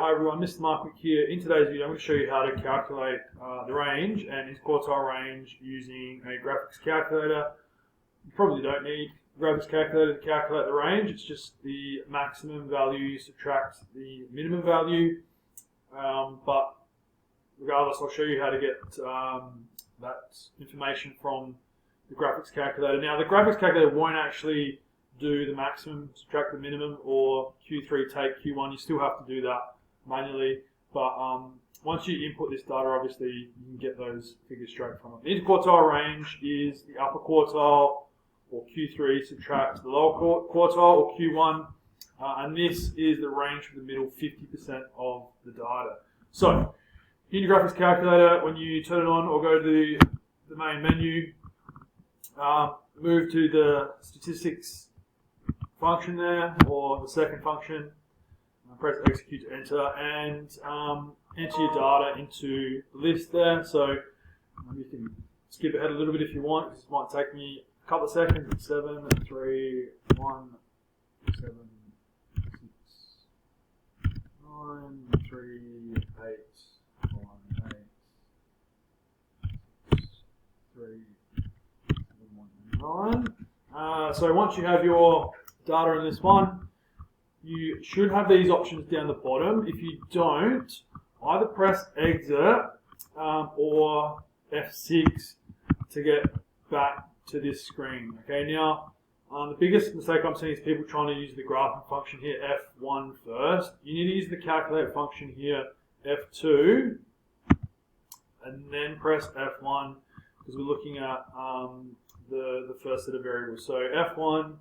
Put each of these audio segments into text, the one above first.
hi everyone, Mr. Markwick here. In today's video, I'm going to show you how to calculate the range and interquartile range using a graphics calculator. You probably don't need a graphics calculator to calculate the range. It's just the maximum value subtract the minimum value. But regardless, I'll show you how to get that information from the graphics calculator. Now, the graphics calculator won't actually do the maximum, subtract the minimum, or Q3 take Q1. You still have to do that manually, but once you input this data, obviously you can get those figures straight from it. The interquartile range is the upper quartile, or Q3 subtract the lower quartile, or Q1, and this is the range for the middle 50% of the data. So, in your graphics calculator, when you turn it on or go to the main menu, move to the statistics function there, or the second function, press execute to enter, and enter your data into the list there. So you can skip ahead a little bit if you want. This might take me a couple of seconds. It's 7, 3, 1, 7, 6, 9, 3, 8, 1, 8, 6, 3, 7, 1, 9. So once you have your data in this one, you should have these options down the bottom. If you don't, either press exit or F6 to get back to this screen. Okay, now the biggest mistake I'm seeing is people trying to use the graphing function here, F1 first. You need to use the calculate function here, F2, and then press F1 because we're looking at the first set of variables. So F1,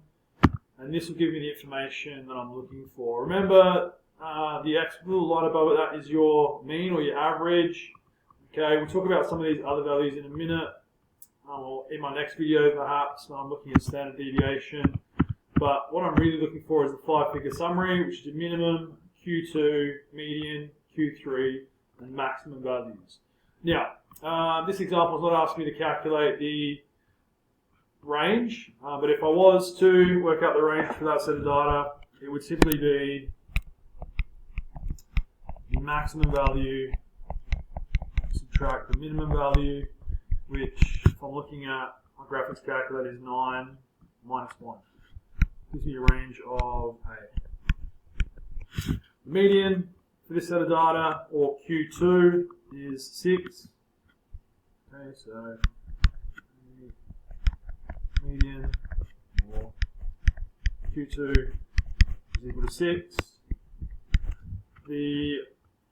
and this will give me the information that I'm looking for. Remember, the X little line above that is your mean or your average. Okay, we'll talk about some of these other values in a minute, or in my next video perhaps, when I'm looking at standard deviation. But what I'm really looking for is the 5-figure summary, which is the minimum, Q2, median, Q3, and maximum values. Now, this example is not asking me to calculate the range, but if I was to work out the range for that set of data, it would simply be the maximum value subtract the minimum value, which, if I'm looking at my graphics calculator, is 9 minus 1. Gives me a range of 8. The median for this set of data, or Q2, is 6. Okay, so median, or Q2, is equal to 6. The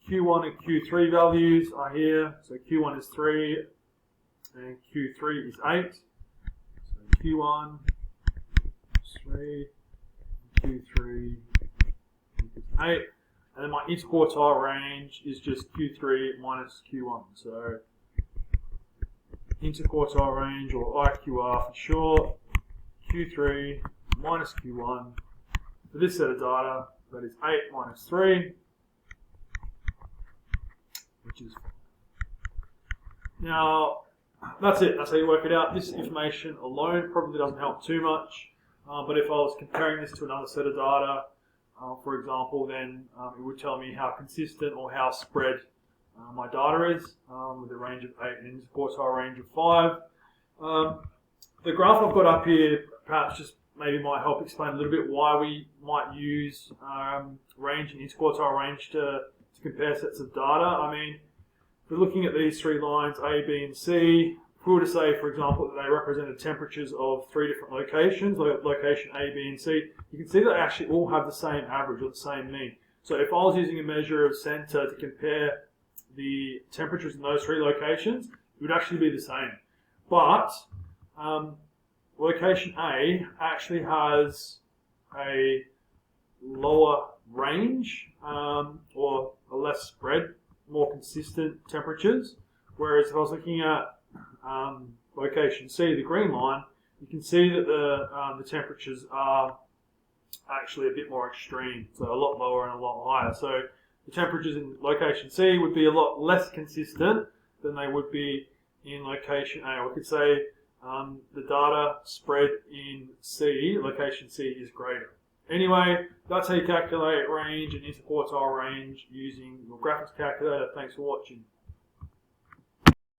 Q1 and Q3 values are here. So Q1 is 3 and Q3 is 8. So Q1 is 3, Q3 is 8. And then my interquartile range is just Q3 minus Q1. So interquartile range, or IQR for short, Q3 minus Q1. For this set of data, that is 8 minus 3, which is 4. Now, that's it. That's how you work it out. This information alone probably doesn't help too much, but if I was comparing this to another set of data, for example, then it would tell me how consistent or how spread my data is, with a range of 8 and interquartile range of 5. The graph I've got up here perhaps just maybe might help explain a little bit why we might use range and interquartile range to compare sets of data. I mean, if we're looking at these 3 lines, A, B, and C, if we were to say, for example, that they represented temperatures of 3 different locations, like location A, B, and C, you can see that they actually all have the same average or the same mean. So if I was using a measure of center to compare the temperatures in those 3 locations, it would actually be the same. But location A actually has a lower range, or a less spread, more consistent temperatures. Whereas if I was looking at location C, the green line, you can see that the temperatures are actually a bit more extreme, so a lot lower and a lot higher. So the temperatures in location C would be a lot less consistent than they would be in location A. Or we could say the data spread in C, location C, is greater. Anyway, that's how you calculate range and interquartile range using your graphics calculator. Thanks for watching.